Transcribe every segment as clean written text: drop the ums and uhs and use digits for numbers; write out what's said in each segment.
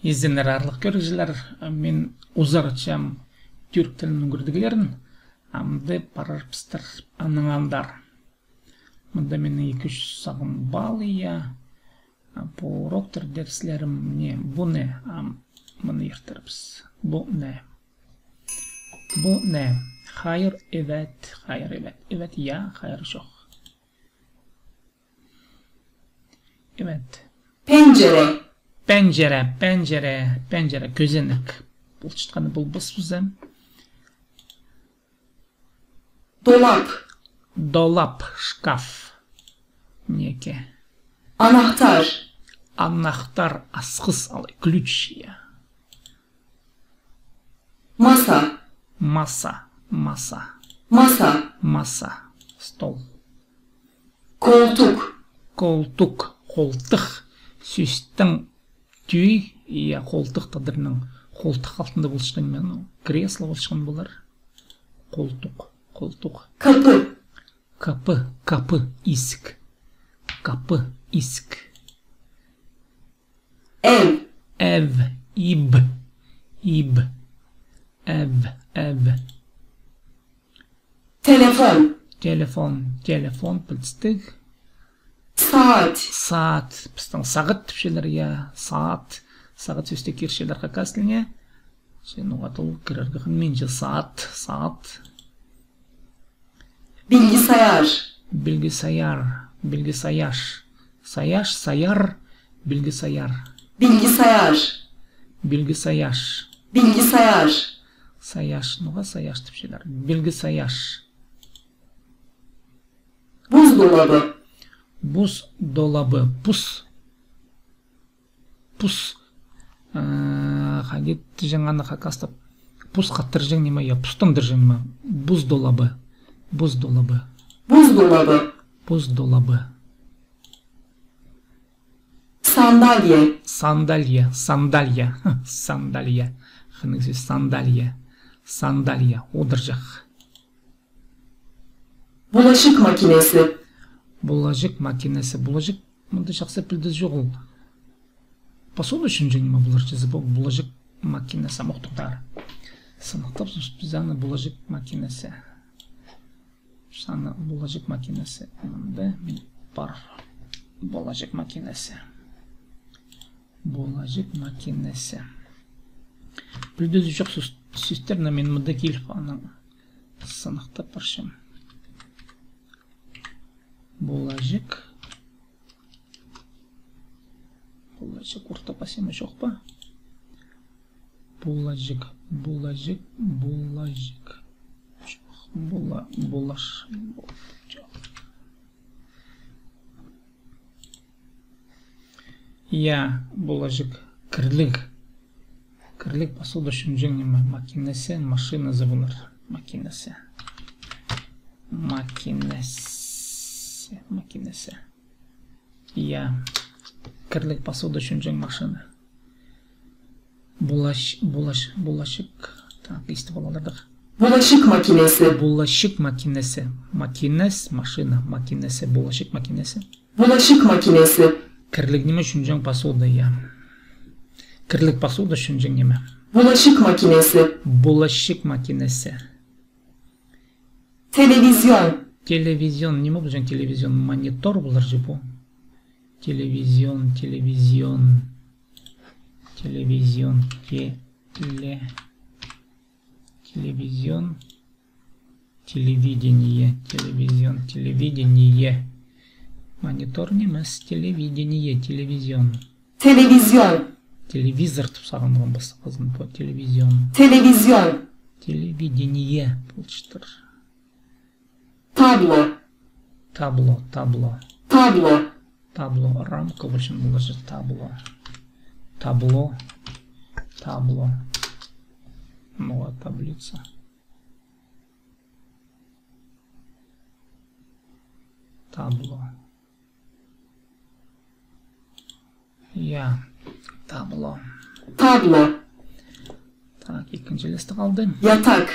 İzinler arlık görücüler, men uzarçam Türk tilinin gördügülerin, amdı pararpыстыр anıngandar. Mında menin 2-3 sağım bağlı ya, bu uroktur derslerim ne, bu ne, bunu yırtırız. Bu ne? Bu ne? Hayır, evet, hayır, evet. Evet ya, hayır yok. Evet. Pencere. Pencere, pencere, pencere, gözenek. Бұл çıtkanı бұл bızım. Dolap. Dolap, şkaf. Neke. Anahtar. Anahtar, asqız alay, ключ ya. Masa. Masa, masa. Masa. Masa, stol. Koltuk. Koltuk, koltuk. Süstің tüy, ya koltuk tadırının. Koltuk altında buluşkan men, kreslo buluşkan bular. Koltuk, koltuk. Kapı. Kapı, kapı, isk. Kapı, isk. Ev. Ev, ib. İb. Ev, ev. Telefon. Telefon, telefon, pılstık. Saat. Saat, pıstan sağıt şeyler ya. Saat. Saat üstteki şeyler kakaslınya. Sen o atıl kırargın mince saat, saat. Bilgisayar. Bilgisayar, bilgisayar. Sayaş, sayar, bilgisayar. Bilgisayar. Bilgisayar. Bilgisayar. Sayaş, nuga sayaş tip şeyler. Bilgisayar. Buzdolabı. Buz dolabı, pus. Pus. Хагет жаңаны хакастап. Пус қаттыржың нема я, пустандыржың нема. Buzdolabı. Buzdolabı. Buzdolabı. Buzdolabı. Sandalye. Sandalye, sandalye, sandalye. Хынысы sandalye. Sandalye, odırcak. Bulaşık makinesi. Bulaşık makinesi, bulaşık. Mında жақсы пілдіз жоқ ол. Посуду үшін және ма бұлар жазып bulaşık makinesi мұқтықтар. Сынықтап біз аны bulaşık makinesi. Sana bulaşık makinesi. Mında мен бар. Bulaşık makinesi. Bulaşık makinesi. Пілдіз жоқ süsтерна мен мында келіп аны сынықтап баршым. Bulaşık. Bulaşık orta pasima yok pa? Bulaşık, bulaşık, bulaşık. Bulaş. Ya, bulaşık. Kırlık. Kırlık посуда шунжың нема makinesi, машина забылыр. Makinesi. Makinesi. Makinesi. Ya. Kırlık посуда шунжың машина. Bulaşık. Так, истіп аладық. Bulaşık makinesi. Bulaşık makinesi. Makines, машина. Makinesi, bulaşık makinesi. Bulaşık makinesi. Kırlık neme шунжың посуда ya. Kırlık посуда шунжың neme. Bulaşık makinesi. Bulaşık makinesi. Televizyon. Televizyon. Neme bulacağım televizyon? Monitor bulur bu. Televizyon, televizyon. Televizyon. Televizyon. Televidение. Televizyon. Televidение. Monitor nemez. Televidение. Televizyon. Televizyon. Televizor тұпсағанған басты қызын по телевизион. Televizyon. Televidение. Бұлчытыр. Tablo. Табло. Табло. Tablo. Табло. Рамка очень много табло. Табло. Табло. Новая таблица. Табло. Я. Табло. Tablo. Так, ikinci liste kaldı. Yatak.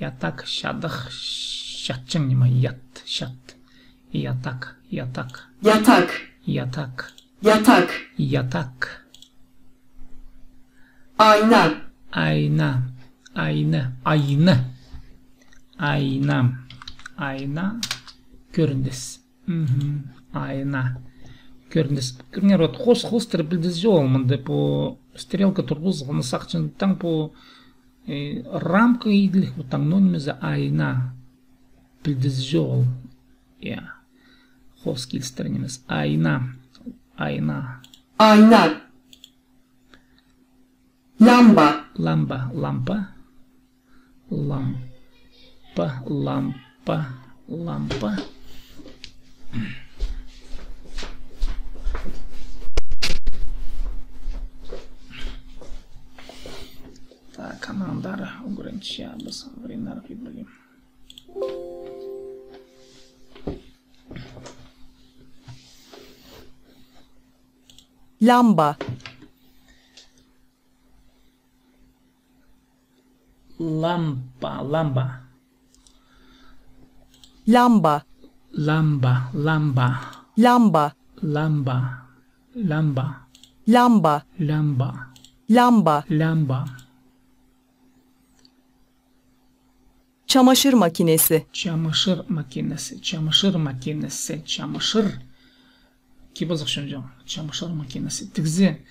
Yatak, şadık, şatçın nima, yat, şat. Yatak, yatak. Yatak. Yatak. Yatak. Yatak. ayna, ayna, ayna, ayna, ayna, ayna, göründüs. Ayna, göründüs. Görünер вот хос білдіз жол, мында по стрелка тұрғызғыны сақчын таң по рамка идлих, вот таң нонымызы ayna, білдіз жол. Ya, хос келістірінеміз. Ayna, ayna. ayna, lamba, Lampa, lampa, lampa, lampa, lampa. Так, командар ограничабыз. Времена прибыли. Lamba, Lampa, lamba, lamba, lamba, lamba, lamba, lamba, lamba, lamba, lamba, lamba, lamba. çamaşır makinesi, Çamaşır makinesi, çamaşır makinesi, çamaşır. Kibazık şunca, çamaşır makinesi. Tıgzi,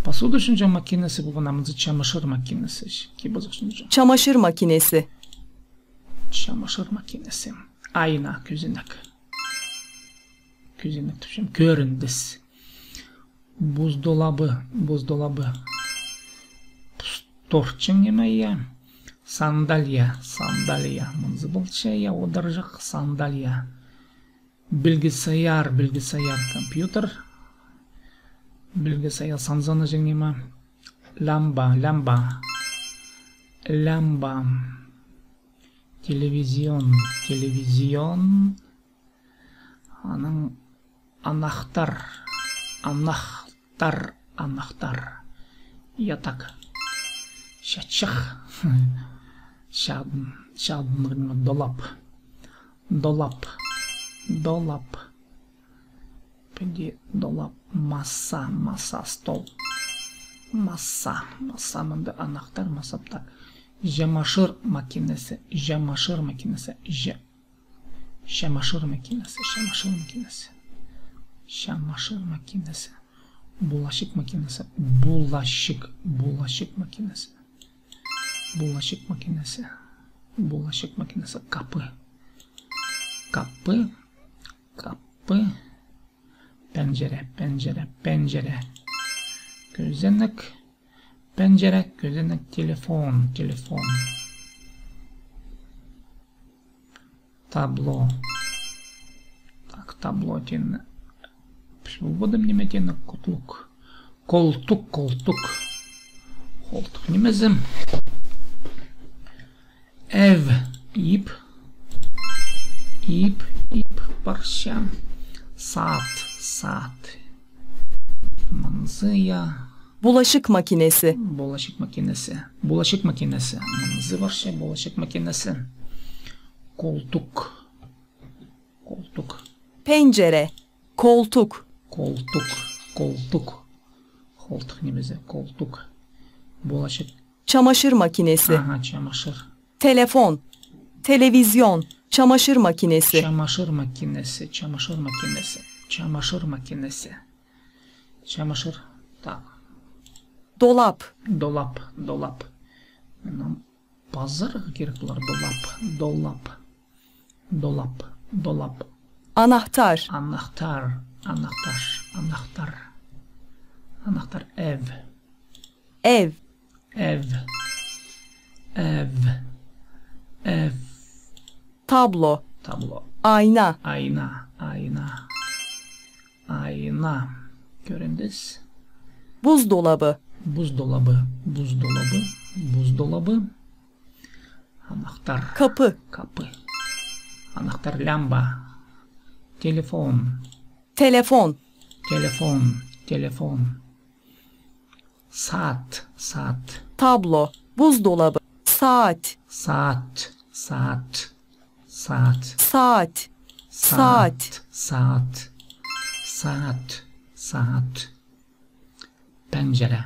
посуду şunca makinesi bu namazı çamaşır makinesi. Kibazık şunca. çamaşır makinesi, Çamaşır makinesi. Ayna, küzinek. Küzinek tuşum, göründüs. Buzdolabı, buzdolabı. Torçın yemeği. Sandalye, sandalye. Mınzıbılçaya, odarcık sandalye. Bilgisayar, bilgisayar, kompüter. Bilgisayar, sanzana jengima. Lamba, lamba. Lamba. Televizyon, televizyon. Anahtar, anahtar, anahtar. Yatak. Şaçık. Şadın, dolap. Dolap. Dolap. Peki dolap. Masa, masa, stol. Masa, masa mında anahtar, masa tak. Çamaşır makinesi, çamaşır makinesi, çamaşır makinesi, çamaşır makinesi, çamaşır makinesi, bulaşık makinesi, bulaşık makinesi, bulaşık makinesi, bulaşık makinesi, kapı, kapı, kapı, pencere, pencere, pencere, gözenek. Pencere, gözenek, telefon, telefon. Табло. Так, табло тені. Вводим неметені колтук. Колтук, колтук. Колтук немезім. Ev, ip. İp, ip, parça. Saat, saat. Manzıya. bulaşık makinesi, Bulaşık makinesi. Bulaşık makinesi. Manzı var şey, bulaşık makinesi. Koltuk. Koltuk. pencere, koltuk, Koltuk. Koltuk. Koltuk ne bize? Koltuk. Bulaşık. çamaşır makinesi, Aha, çamaşır. telefon, televizyon, çamaşır makinesi, Çamaşır makinesi. Çamaşır makinesi. Çamaşır makinesi. Çamaşır. Tak. dolap, Dolap. Dolap. Нам pazar gerek bular. Dolap. Dolap. Dolap. Dolap. anahtar, Anahtar. Anahtar. Anahtar. Anahtar. Ev. ev, Ev. Ev. Ev. tablo, Tablo. ayna, Ayna. Ayna. Ayna. Göründüz. buzdolabı, Buzdolabı. Buzdolabı. Buzdolabı. Anahtar. kapı, Kapı. Anahtar, lamba. Telefon. telefon, Telefon. Telefon. Saat. Saat. tablo, buzdolabı, saat, Saat. Saat. Saat. saat, saat, Saat. Saat. Saat. Pencere.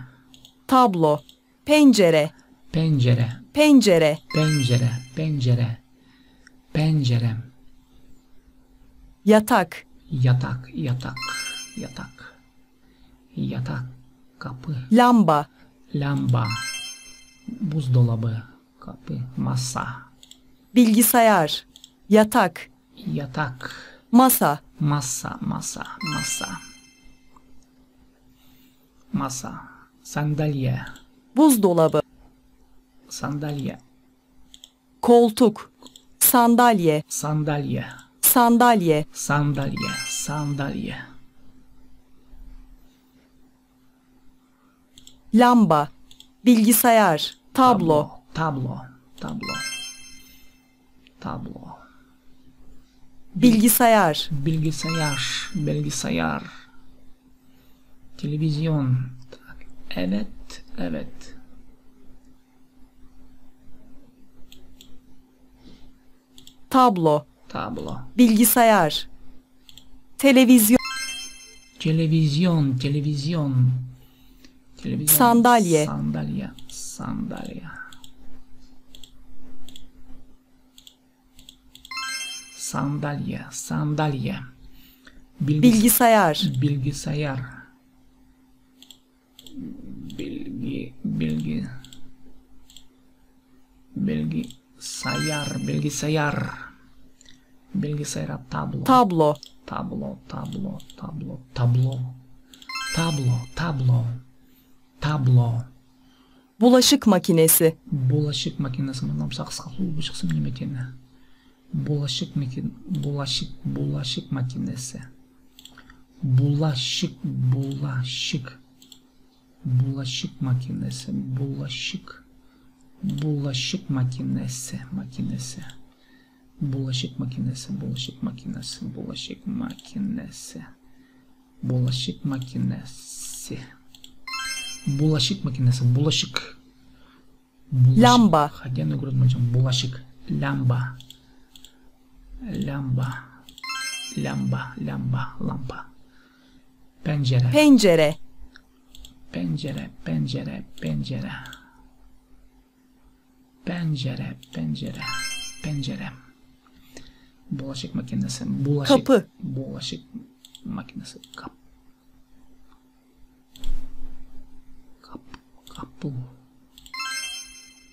tablo, Pencere. Pencere. Pencere. Pencere. Pencere. Pencere. Yatak. Yatak. Yatak. Yatak. Yatak. Kapı. Lamba. Lamba. Buzdolabı. Kapı. Masa. Bilgisayar. Yatak. Yatak. Masa. Masa. Masa. Masa. Masa. Sandalye. Buzdolabı. Sandalye. Koltuk. Sandalye. Sandalye. Sandalye. Sandalye. Sandalye. Lamba. Bilgisayar. Tablo. Tablo. Tablo. Tablo. Bilgisayar. Bilgisayar. Bilgisayar. Televizyon. Evet. Evet. Tablo. Tablo. Bilgisayar. Televizyon. Televizyon. Televizyon. Televizyon. Sandalye. Sandalye. Sandalye. Sandalye. Sandalye. Bilgisayar. Bilgisayar. Bilgisayar. Bilgisayar. Bilgisayar. Tablo. Tablo. Tablo. Tablo. Tablo. Tablo. Tablo. Tablo. Tablo. Bulaşık makinesi. Bulaşık makinesi. Bundan saksı bulaşıksın nimetine. Bulaşık makinesi. Bulaşık makinesi. Bulaşık makinesi. Bulaşık makinesi. Bulaşık makinesi. Bulaşık makinesi. Bulaşık makinesi. Bulaşık makinesi. Bulaşık makinesi. Bulaşık. Lamba. Хотя не говорю, bulaşık. Lamba. Lamba. Lamba. Lamba. Lampa. Pencere. Pencere. Pencere. Pencere. Pencere. Pencere. Pencere. Pencere. Bulaşık makinesi. Bulaşık. Kapı. Bulaşık makinesi. Kapı. Kapı.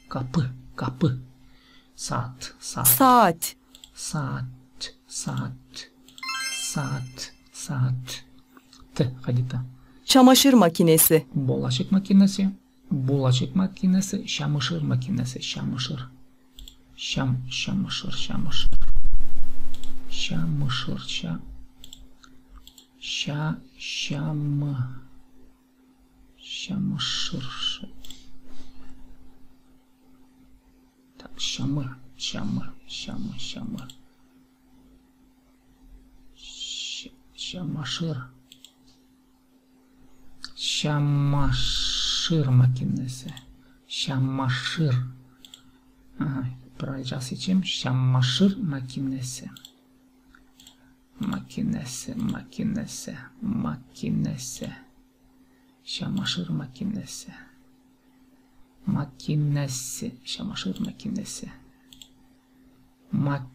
Kapı. Kapı. Saat. Saat. Saat. Saat. Saat. Saat. Saat. Hadi ta. Çamaşır makinesi. Bulaşık makinesi. Bulaşık makinesi. Çamaşır makinesi. Çamaşır. Çamaşır. Çamaşır. Çamaşır. Çamaşır. Так, çamur. Çamaşır. Çamaşır makinesi. Çamaşır. Aha, правильно seçeyim. Çamaşır makinesi. Makinesi. Çamaşır makinesi. Çamaşır makinesi. Makinesi.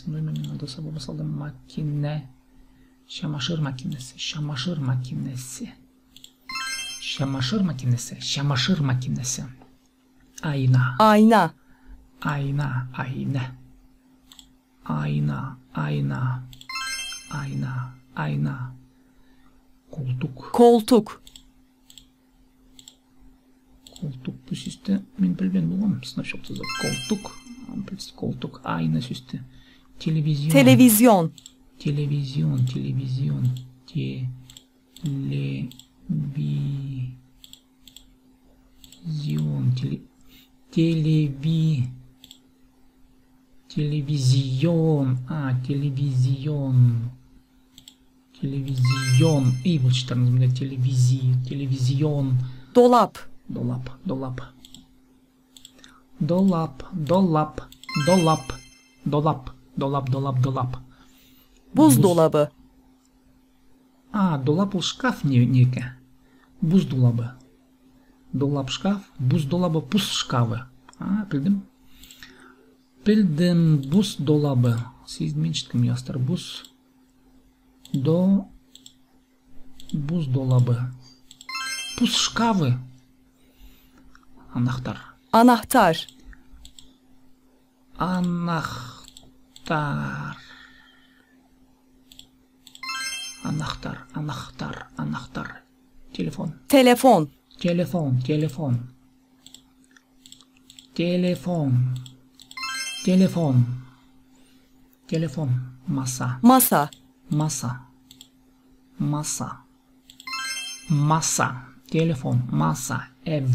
Ну, именно надо собой басалdım. Çamaşır makinesi. Çamaşır makinesi. Çamaşır makinesi. Çamaşır makinesi. Ayna. Ayna. Ayna. Ayna. Ayna. Ayna. Ayna. Ayna. Koltuk. Koltuk. Koltuk bu süsті мен білген болғанмын сначала за koltuk. Koltuk ayna süsті. Televizyon. Televizyon. Televizyon. Televizyon. Televizyon. İyi bu çıkarınız televizyon. Dolap. Dolap. Buzdolabı. Dolap ол шкаф неке. Buzdolabı. Dolap şkaf, buzdolabı, buz şkafı. Bildim. Bildim, buzdolabı. Siz menşitkim yastır. Buzdolabı. Buz şkafı. Anahtar. Anahtar. Anahtar. Telefon. Telefon. Masa. Masa. Telefon. Masa. Ev.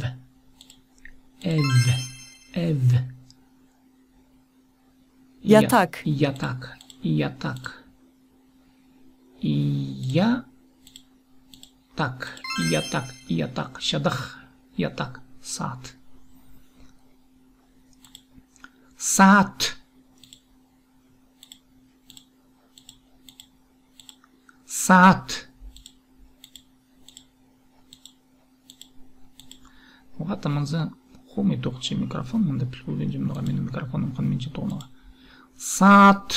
Yatak. Yatak. Şadık. Yatak. Saat. Оға таманзы хомай тоқчы микрофон, мұнда пілгілден жемдіға менің микрофоным қанменше тоғынаға. Saat.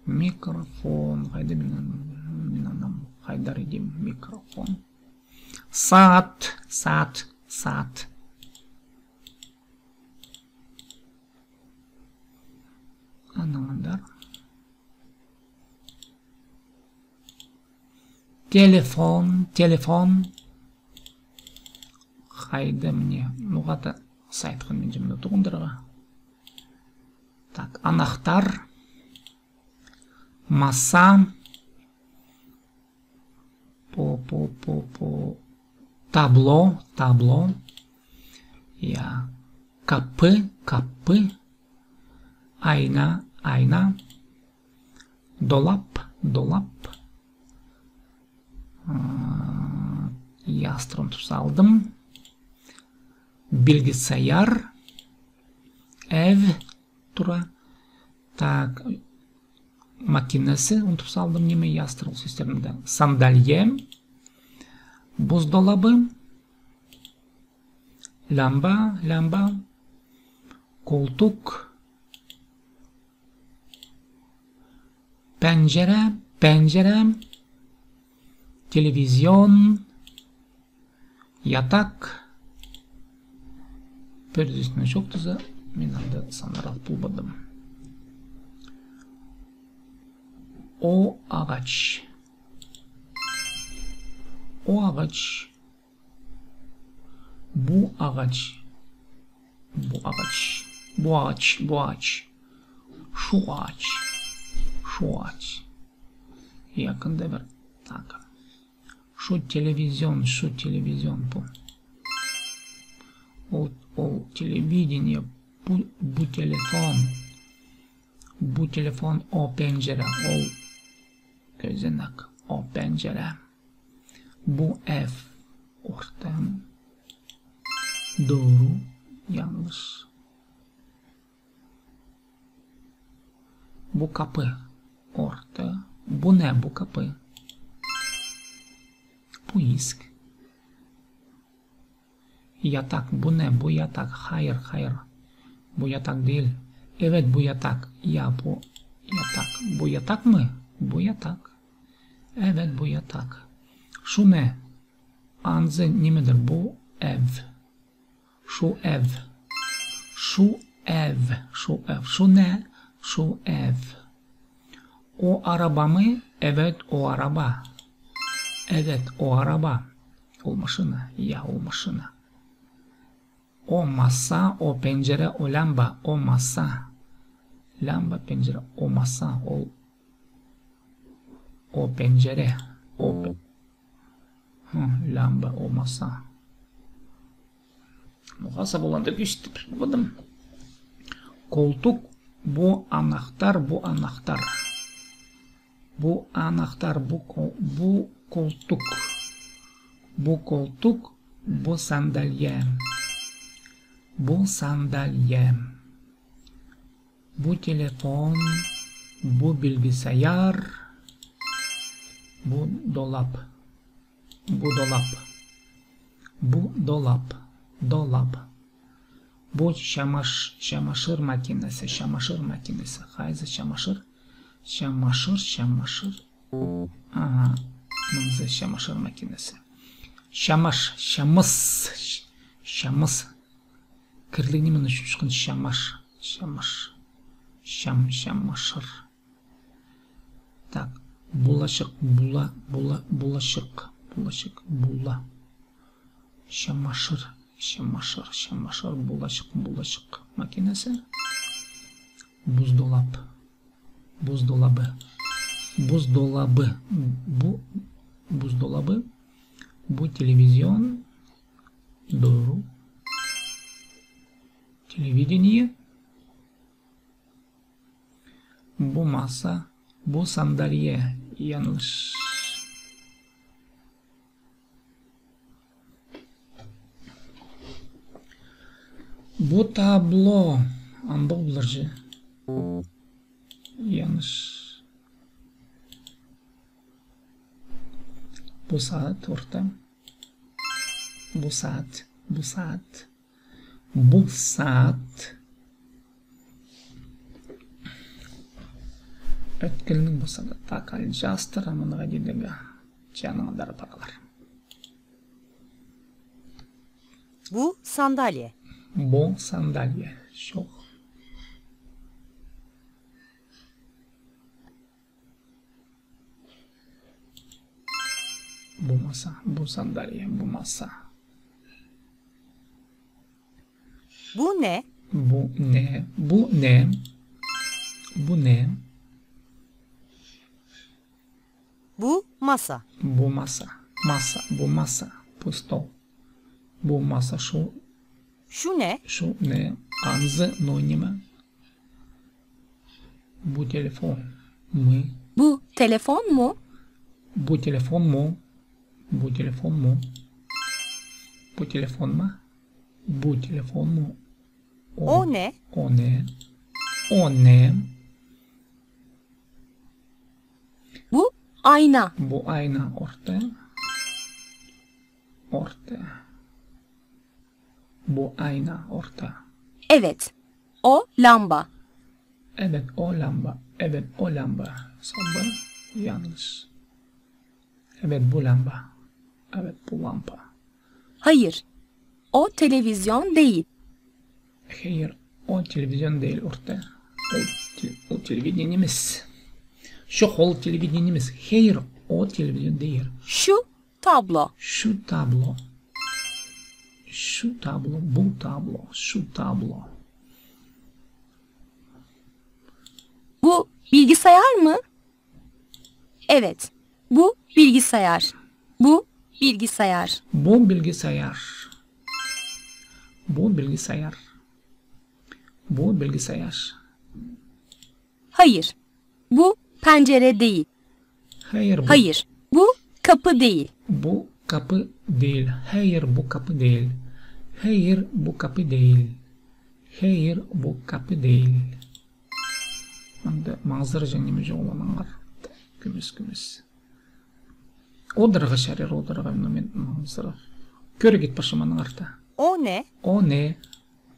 Mikrofon. Қайды мен анам қайдар едем микрофон. Saat. Anlamanдар. Telefon. Қайды мне. Нұғата сайтқын мен жемді тұғындырға. Так, анахтар. Masa. Tablo. Ya. Kapı. Ayna. Dolap. Yastırım saldım. Bilgisayar. Ev. Tura. Так. Makinesi. Unutup saldım. Nime yastırıl sisteminde. Sandalye. Buzdolabı. Lamba. Koltuk. Pencere. Televizyon. Yatak. Perdesine çok tuza. Ben de sanırım bulmadım. O ağaç. Bu ağaç. Şu ağaç. Yakında bir. Tak. Şu televizyon bu. O televidение, bu telefon, o pencere, o gözenek, o pencere, bu ev, ortam, doğru, yanlış, bu kapı, orta, bu ne bu kapı, bu isk. Yatak. Bu ne? Bu yatak. Hayır. Bu yatak değil. Evet bu yatak. Ya bu yatak. Bu yatak mı? Bu yatak. Evet bu yatak. Şu ne? Anzı nedir? Bu ev. Şu ev. Şu ne? Şu ev. O araba mı? Evet o araba. O araba. O maşına. Ya o maşına. O masa, o pencere, o lamba, o masa. Lamba, pencere, o masa, o pencere, lamba, o masa. Muhasap olan da güçtü. Koltuk, bu anahtar. Bu koltuk. Bu sandalye. Bu telefon, bu bilgisayar, bu dolap, bu dolap, bu dolap, dolap. Bu çamaşır makinesi, çamaşır makinesi. Hayır, çamaşır, çamaşır, çamaşır. Aha, bu çamaşır makinesi. Şamaş, şamız, şamız. Kirliğini mi düşünün? Şamaş, şamaş, şamaşır. Tak, bulaşık, bulaşık, bula. Çamaşır, çamaşır, bulaşık makinesi. Buzdolap, buzdolabı, bu buzdolabı. Bu televizyon, doğru. Televidение. Bu masa, bu sandalye, yanlış. Bu tablo, andoblarcı, yanlış. Bu saat orta. Bu saat. Bu saat. Bu saat. Ötkülünün bu saat. Takal jastır amına gidilge. Canına dar paralar. Bu sandalye. Bu sandalye. Çok. Bu masa, bu sandalye, bu masa. Bu ne? Bu ne? Bu ne? Bu ne? Bu masa. Bu masa. Masa, bu masa. Bu stol. Bu masa, Şu ne? şu ne? Anzı nonima. Bu telefon. Mı? Bu telefon mu? Bu telefon mu? Bu telefon mu? Bu telefon mu? Bu telefon mu? O ne? O ne? O ne? Bu ayna. Bu ayna orta. Orta. Bu ayna orta. Evet. O lamba. Evet o lamba. Evet o lamba. Sabah yanlış. Evet bu lamba. Evet bu lamba. Hayır. O televizyon değil. Hayır o televizyon değil orta. O televizyonimiz. Şu hol televizyonimiz. Hayır o televizyon değil. Şu tablo. Şu tablo. Şu tablo. Bu tablo. Şu tablo. Bu bilgisayar mı? Evet. Bu bilgisayar. Bu bilgisayar. Bu bilgisayar. Bu bilgisayar. Bu bilgisayar. Hayır. Bu pencere değil. Hayır bu, Hayır. Bu kapı değil. bu kapı değil. Hayır bu kapı değil. Hayır bu kapı değil. Hayır bu kapı değil. Manda mazır jengimiz olanlar. Kümes. Odırga şerir odırga men mazır. Köre git başımın arta. O ne? O ne?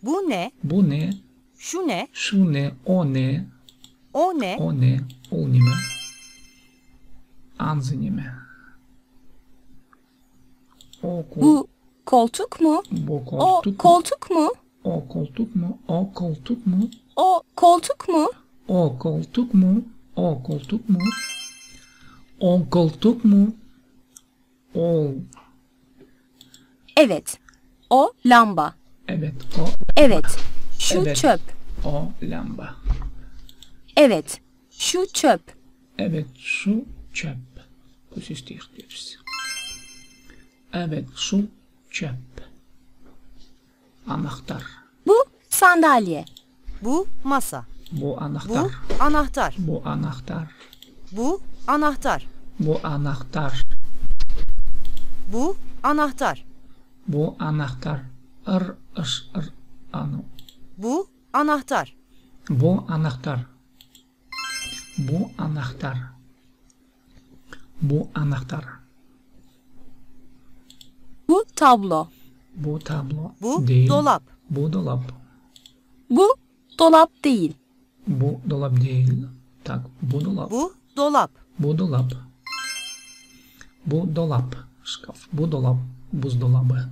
Bu ne? Bu ne? Şu ne? Şu ne? O ne? O ne? O ne? O ne? Anzı ne? Bu koltuk mu? Bu O koltuk. koltuk mu? O koltuk mu? O koltuk mu? O koltuk mu? O koltuk mu? O koltuk mu? O koltuk mu? O Evet. O lamba. evet o Evet. Şu Evet. çöp. o lamba. Evet. Şu çöp. Evet şu çöp. Bu sistir diyoruz. Evet şu çöp. Anahtar. Bu sandalye. Bu masa. Bu Bu anahtar. anahtar. Bu anahtar. Bu anahtar. Bu anahtar. Bu anahtar. Bu anahtar. Anu. Bu anahtar. Bu anahtar. Bu anahtar. Bu anahtar. Bu tablo. Bu tablo Bu değil. dolap. Bu dolap. Bu dolap değil. Bu dolap değil. Tak, bu dolap. Bu dolap. Bu dolap. Bu dolap. Şkaf. Bu dolap. Buzdolabı.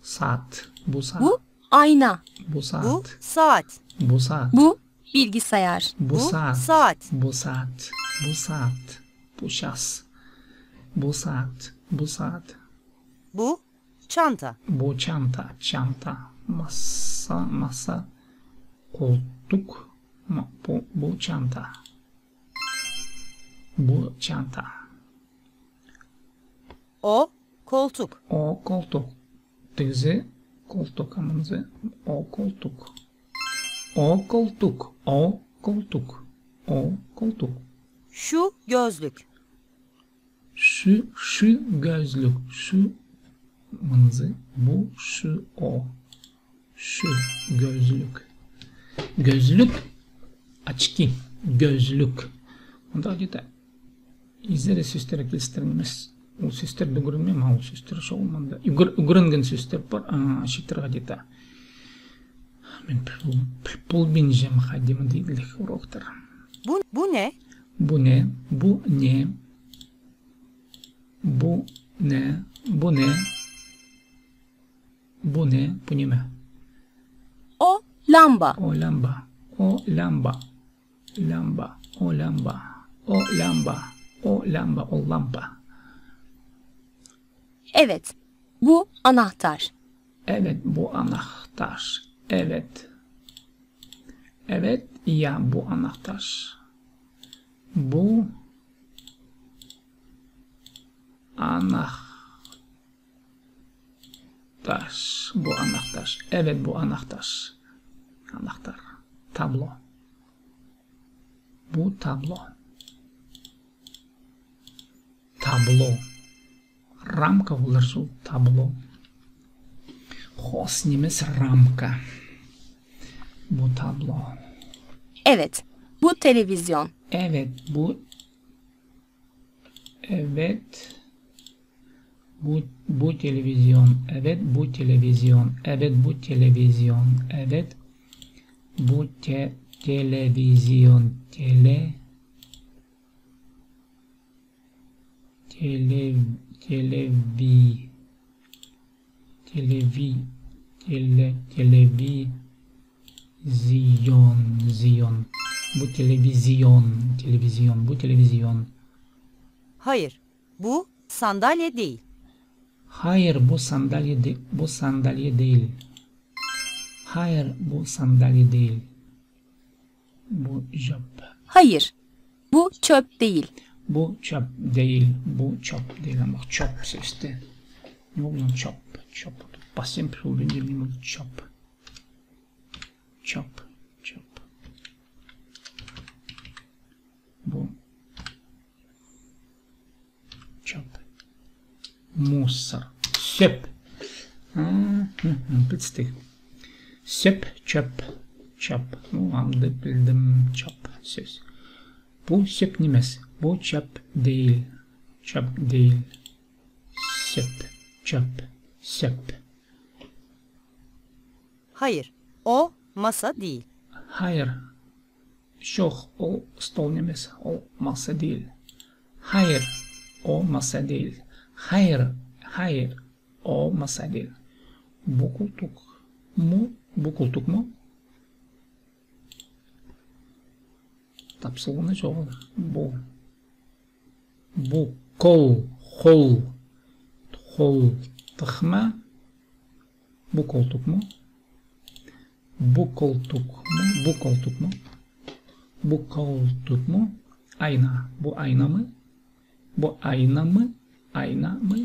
Saat. Bu saat. Bu ayna. Bu Bu saat. saat. Bu saat. Bu bilgisayar. Bu Bu saat. saat. Bu saat. Bu saat. Bu şas. Bu saat. Bu saat. Bu çanta. Bu çanta. Çanta. Masa. Masa. Koltuk. Bu çanta. Bu çanta. O koltuk. O koltuk. Dizi koltuk amınızı. O koltuk. O koltuk. O koltuk. O koltuk. Şu gözlük. Şu gözlük. Şu mınızı. Bu şu o. Şu gözlük. Gözlük. Açki. Gözlük. Onda acıda. İzleri süstere kilistiriimiz. O süster de görünmeyeyim ha o süster şu olmadı. Görüngen süster var. Şıktır acıda. Ben pul bineceğim hadimi değillik uğraktır. Bu ne? Bu ne? Bu ne? Bu ne? Bu ne? Bu ne? Bu ne mi? O lamba. O lamba. O lamba. Lamba. O lamba. O lamba. O lamba. O lamba. Evet. Bu anahtar. Evet bu anahtar. Evet. Evet ya bu anahtar. Bu anahtar. Bu anahtar. Evet bu anahtar. Anahtar. Tablo. Bu tablo. Tablo. Рамка вложу табло. Хоснимес рамка. Bu tablo. Evet. Bu televizyon. Evet bu. Evet. Bu televizyon. Evet bu televizyon. Evet bu televizyon. Evet. Bu televizyon. Televizyon. Bu televizyon. Bu televizyon. Hayır. Bu sandalye değil. Hayır bu sandalye değil. Hayır bu sandalye değil. Bu çöp. Hayır. Bu çöp değil. Bu çöp değil. Bu çöp değil ama çöp sesti. Ne oluyor çöp? Çöp. Pas sempre ouvindo o nome çöp. Çöp. Çöp. Bu çöp. Mусор. Söp. Bittik. Söp, çöp. Çöp. Anladım, bildim. Çöp. Söz. Bu söp nimesi? Bu çöp değil. Çöp değil. Söp. Çöp. Söp. Hayır. O masa değil. Hayır. Çok o stol nimesi? O masa değil. Hayır. O masa değil. Hayır. Hayır. O masa değil. Bu koltuk mu? Bu koltuk mu? Tapsılığına çok olur. Bu. Bu kol. Tıkma. Bu koltuk mu? Bu koltuk mu? Bu koltuk mu? Bu koltuk mu? Ayna. Bu ayna mı? Bu ayna mı? Ayna mı?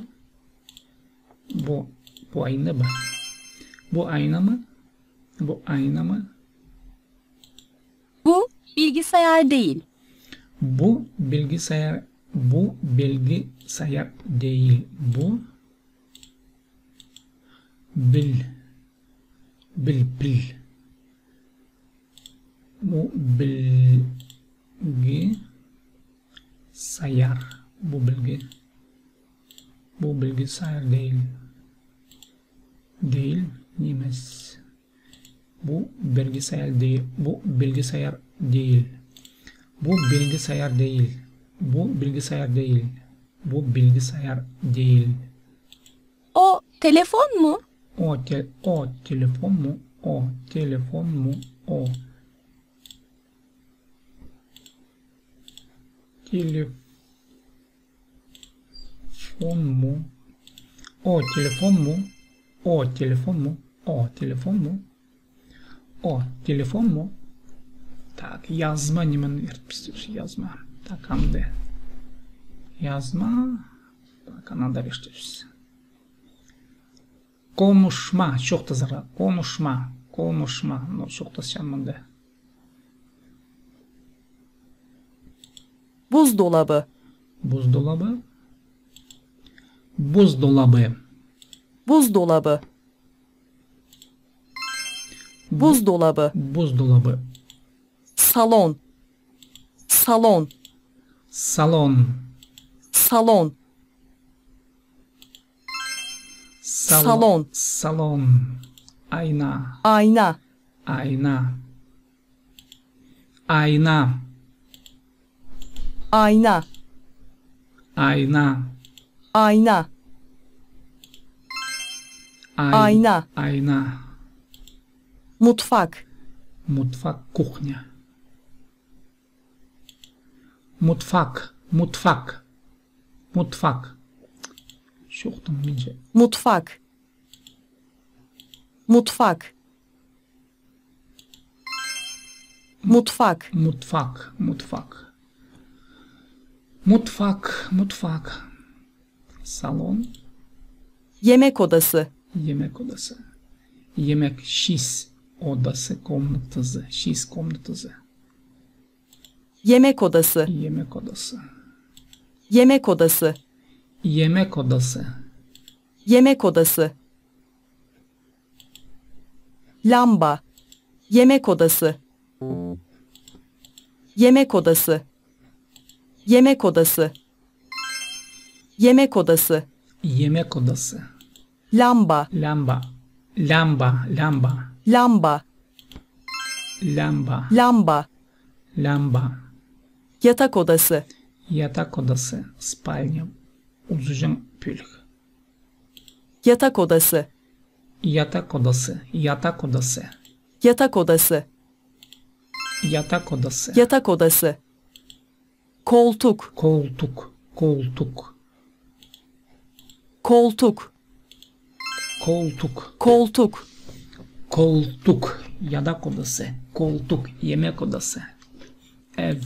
Bu ayna mı? Bu ayna mı? Bu ayna mı? Bu bilgisayar değil. Bu bilgisayar değil. Bu pil. Bu bilgisayar. Bu bilgisayar değil. Değil. Nimes. Bu bilgisayar değil. Bu bilgisayar değil. Bu bilgisayar değil. Bu bilgisayar değil. Bu bilgisayar değil. O telefon mu? O telefon mu? O telefon mu? O telefon mu? O telefon mu? O telefon mu? O telefon mu? O telefon mu? Так, yazma nimeni vermiştir, yazma. Так, ande. Yazma. Так, anada vermiştir. Konuşma, çok da zarar. Konuşma. No, çok da şanmında. Buzdolabı. Buzdolabı. Salon. Ayna. Mutfak. Kuchnia. Mutfak. Şoktum mince. Mutfak. Salon. Yemek odası. Yemek şiş odası komnatası. Yemek odası. Lamba. Yemek odası. Lamba. Yatak odası. Spalnya. Uzun pülük. Yatak odası. Koltuk. Yatak odası. Koltuk. Yemek odası. Ev.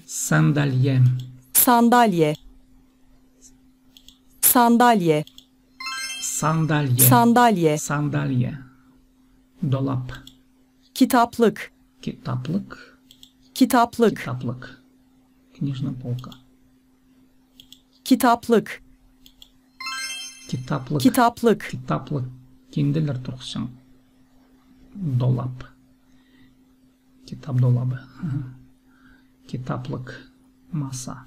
Sandalye. Dolap. Kitaplık. Книжная полка. Kitaplık. Kendiler turşan. Dolap. Kitap dolabı. Kitaplık. Masa.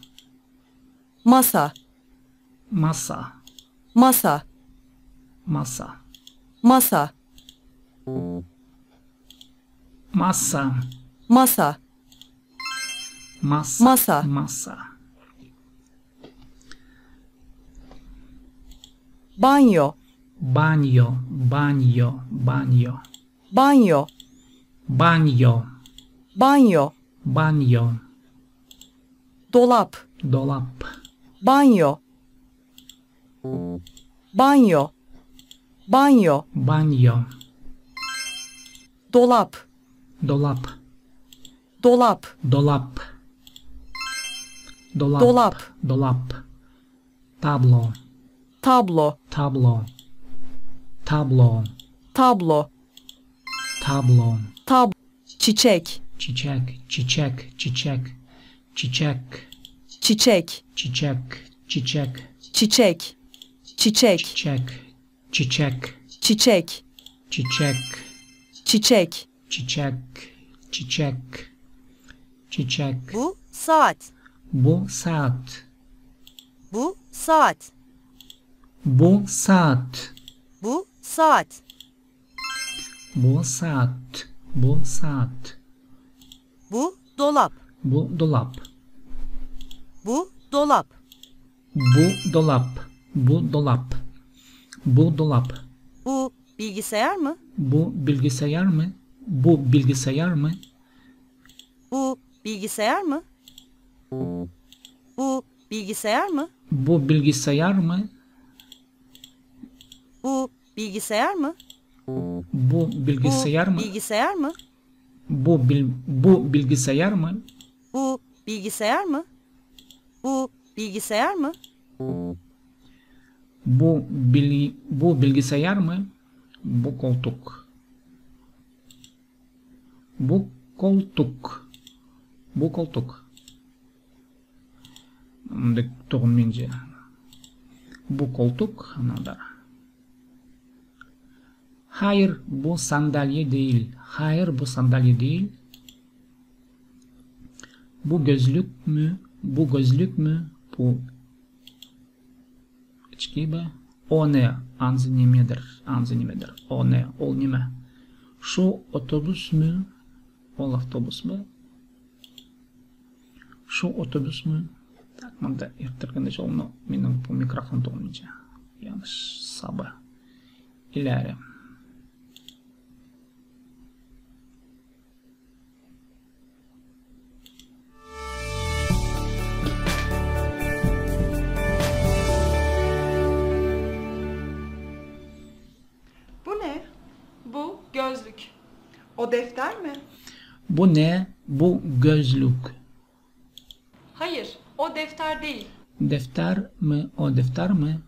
Banyo. Dolap. Banyo. Dolap. Tablo. Çiçek. çiçek, çiçek, çiçek, çiçek, çiçek, çiçek, çiçek, çiçek, çiçek. Bu saat. Bu saat, Bu saat. bu saat, Bu saat. bu saat, bu saat. Bu dolap. Bu dolap, Bu dolap. bu dolap, bu dolap, bu dolap. Bu bilgisayar mı? Bu bilgisayar mı? Bu bilgisayar mı? Bu bilgisayar mı? Bu bilgisayar mı? Bu bilgisayar mı? Bu bilgisayar mı? Bu bilgisayar Bu mı? bilgisayar mı? Bu bilgisayar mı? Bu bilgisayar mı? Bu bilgisayar mı? Bu bilgisayar mı? Bu koltuk. Bu koltuk. Bu koltuk. To'g'mincha. Bu koltuk another. Hayır, bu sandalye değil. Hayır, bu sandalye değil. Bu gözlük mü? Bu gözlük mü? Bu gibi. O ne? Anzı nemedir? Anzı nemedir? O ne? Ol neme? Şu otobüs mü? Ol avtobus mu? Şu otobüs mü? Tak, manda ertirganda olma. Mening bu mikrofon to'g'mincha. Yanlış sabı. İleri. Bu ne? Bu gözlük. O defter mi? Bu ne? Bu gözlük. Hayır, o defter değil. Defter mi? O defter mi?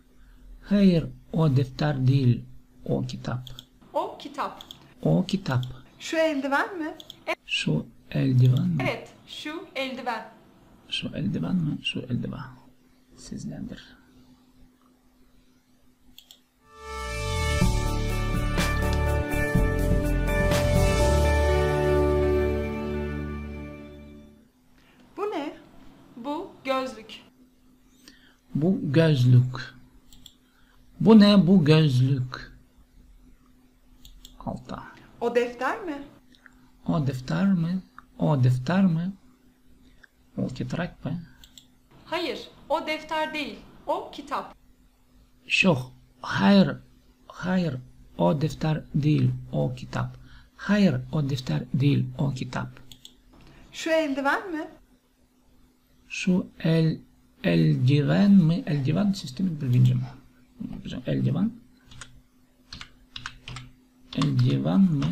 Hayır, o defter değil. O kitap. O kitap. O kitap. Şu eldiven mi? Şu eldiven mi? Evet, şu eldiven. Şu eldiven mi? Şu eldiven. Sizlerdir. Bu ne? Bu gözlük. Bu gözlük. Bu ne? Bu gözlük. Alta. O defter mi? O defter mi? O defter mi? O kitap mı? Hayır, o defter değil. O kitap. Şu. Hayır. Hayır. O defter değil. O kitap. Hayır. O defter değil. O kitap. Şu eldiven mi? Şu eldiven mi? Eldiven sistemi birinci mi? Eldiven. Eldiven mi?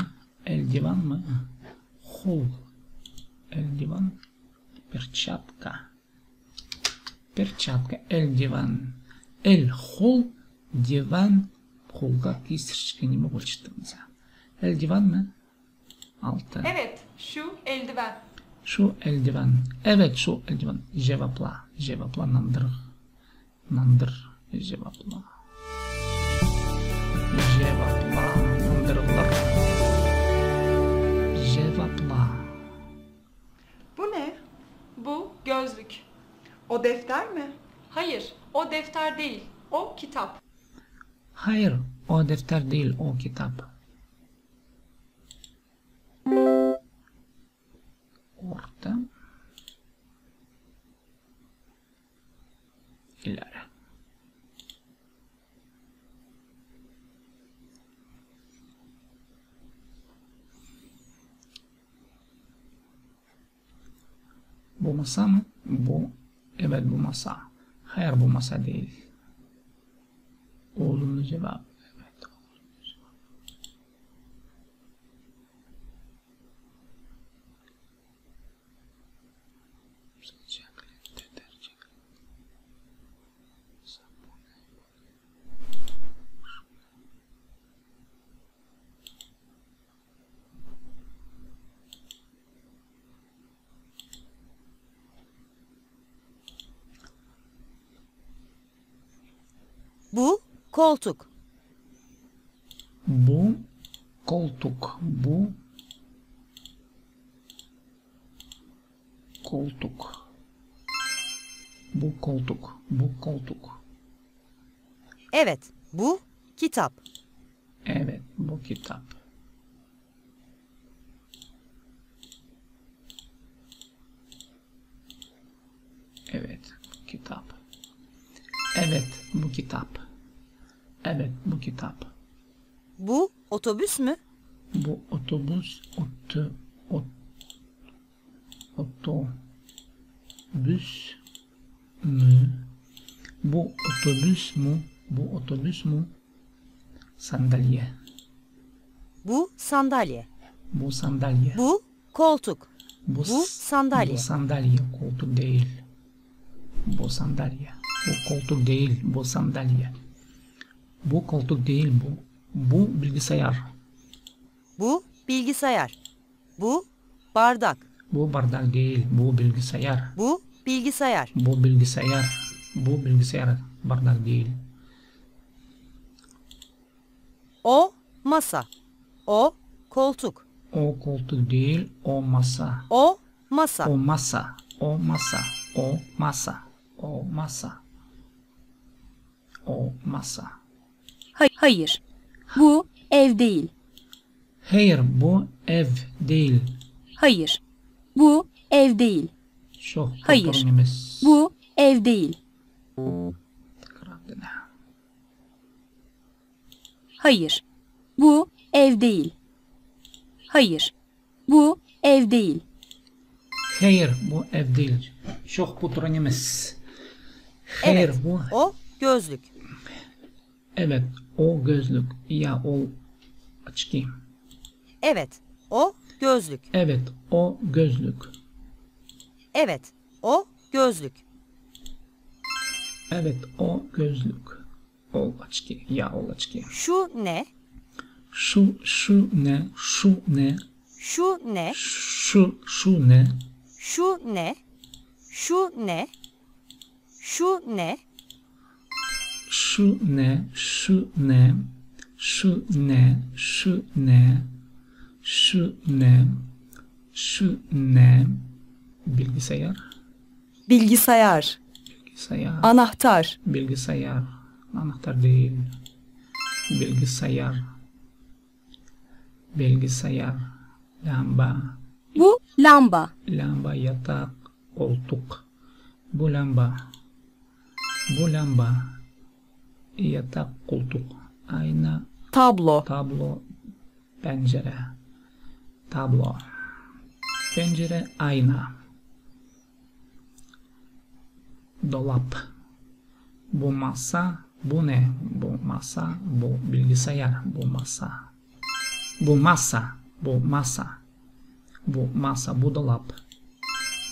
Eldiven mi? Hol. Eldiven. Перчатка. Перчатка. Eldiven. El hol. Divan. Holga kesişken mi bolştınız? Eldiven mi? Altı. Evet, şu eldiven. Şu eldiven. Evet, şu eldiven. Cevapla. Cevapla nandır. Nandır. Cevapla. Cevapla. Nandırlar. Cevapla. Bu ne? Bu gözlük. O defter mi? Hayır, o defter değil. O kitap. Hayır, o defter değil, o kitap. Orta. İleri. Bu masa mı? Bu. Evet, bu masa. Hayır, bu masa değil. Olumlu cevap. Evet. Olumlu cevap. Sıcaklık, deterjan. Sabun. Bu koltuk. Bu koltuk. Bu koltuk. Bu koltuk. Bu koltuk. Evet, bu kitap. Evet, bu kitap. Evet, bu kitap. Evet, bu kitap. Evet, bu kitap. Bu otobüs mü? Bu otobüs, otobüs mü? Bu otobüs mü? Bu otobüs mü? Sandalye. Bu sandalye. Bu sandalye. Bu koltuk. Bu sandalye. Bu sandalye, koltuk değil. Bu sandalye. Bu koltuk değil, bu sandalye. Bu koltuk değil, bu bilgisayar. Bu bilgisayar. Bu bardak. Bu bardak değil, bu bilgisayar. Bu bilgisayar. Bu bilgisayar. Bu bilgisayar bardak değil. O masa. O koltuk. O koltuk değil, o masa. O masa. O masa. O masa. O masa. O masa. O masa. Hayır. Bu ev değil. Hayır, bu ev değil. Hayır. Bu ev değil. Çok Hayır. oturunumuz. Bu ev değil. Tekrar dene. Hayır. Bu ev değil. Hayır. Bu ev değil. Hayır, bu ev değil. Çok oturunumuz. Hayır, Evet, bu. o gözlük. Evet, o gözlük. Ya o açık. Evet, o gözlük. Evet, o gözlük. Evet, o gözlük. Evet, o gözlük. O açık. Ya o açık. Şu ne? Şu ne? Şu ne? Şu ne? Şu ne? Şu ne? Şu ne? Şu ne? Şu ne? Şu ne? Şu ne? Şu ne? Şu ne? Şu ne? Bilgisayar. Bilgisayar. Bilgisayar. Anahtar. Bilgisayar. Anahtar değil. Bilgisayar. Bilgisayar. Lamba. Bu lamba. Lamba, yatak, koltuk. Bu lamba. Bu lamba. Yatak, koltuk. Ayna, Tablo. tablo, pencere. Tablo. Pencere, ayna. Dolap. Bu masa. Bu ne? Bu masa. Bu bilgisayar. Bu masa. Bu masa. Bu masa. Bu masa. Bu dolap.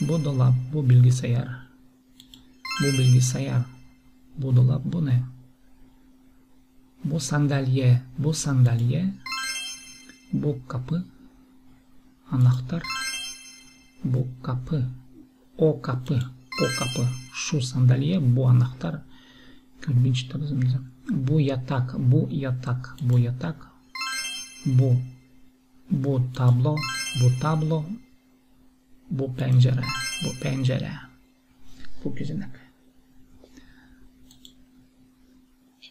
Bu dolap. Bu bilgisayar. Bu bilgisayar. Bu dolap. Bu ne? Bu sandalye. Bu sandalye. Bu kapı. Anahtar. Bu kapı. O kapı. O kapı. Şu sandalye. Bu anahtar. Gülbinç tarzımıza. Bu yatak. Bu yatak. Bu yatak. Bu tablo. Bu tablo. Bu pencere. Bu pencere. Bu güzellik.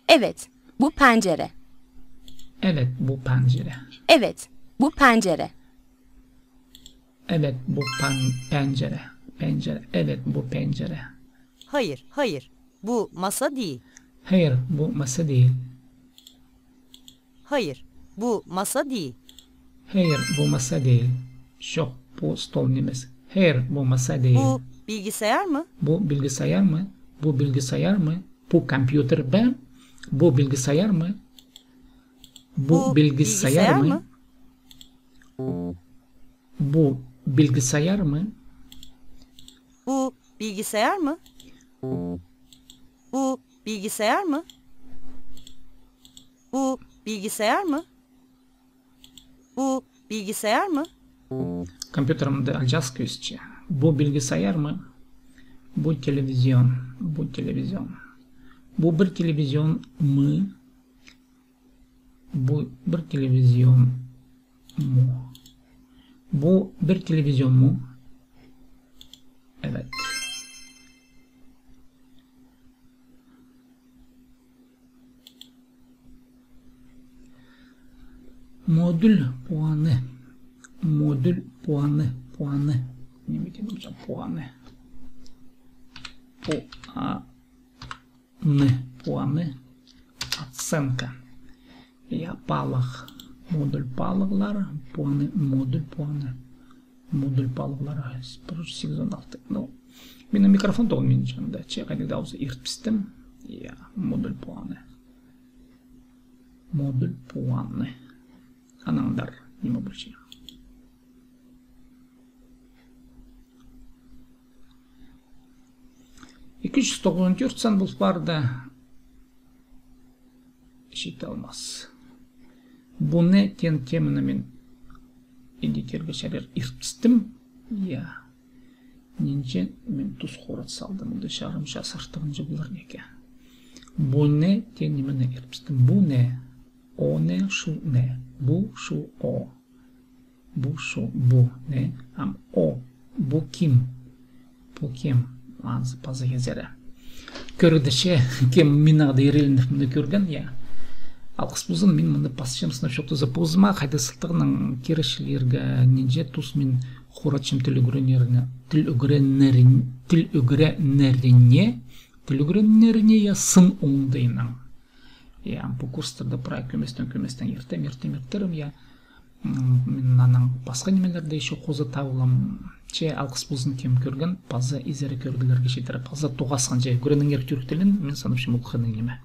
Evet. Bu pencere. Evet, bu pencere. Evet. Bu pencere. Evet, bu pencere. Pencere. Evet, bu pencere. Hayır, hayır. Bu masa değil. Hayır, bu masa değil. Hayır, bu masa değil. Hayır, bu masa değil. Çok bu stolumuz. Hayır, bu masa değil. Bu bilgisayar mı? Bu bilgisayar mı? Bu bilgisayar mı? Bu kompüter ben. Bu bilgisayar mı? Bu bilgisayar mı? Bu bilgisayar mı? Bu bilgisayar mı? Bu bilgisayar mı? Bu bilgisayar mı? Bu bilgisayar mı? Kompüterimde alacağız ki. Bu bilgisayar mı? Bu televizyon. Bu televizyon. Bu bir televizyon mı? Bu bir televizyon mu? Bu bir televizyon mu? Evet. Modül puanı. Modül puanı. Puanı. Ne bileyim hocam puanı. Puanı. Оценка. Ya balık. Modül balıklar. Puanı. Modül puanı. Modül balıklar. 816. No. Benim mikrofon da olmayacağım da. Çekaydı da olsa irtpistim. Ya modül puanı. Modül puanı. Anandar. Nima bir şey. $294 san bu barda eşit olmaz. Bu ne temini men editörge şerer irtpistim. Ya. Nince men tuz xorat saldım da şarım şasırtımcı bular neke. Bu ne temini irtpistim. Bu ne? O ne? Şu ne? Bu, şu, o. Bu, şu, bu ne? Am o. Bu kim? Bu kim? Anzı pazı gezere. Körüdüşe kim minağda yerelini körgen ya. Alqыс buzun min mını pasçımsına şoktu zapozma qayda sıltığının kerişlerge nince tus min xoratçım til ögrenlerine ya sın oңдайынан. Ya bu kurslarda pray köместен ертерім ya. Мен аның басқа немелерде еще қозы табылам. Че алқыс болсын кем көрген, паза изері көргілерге жетер. Паза тоғасқан жай көренің ертүріктелін, мен санып шым ұлқының неме.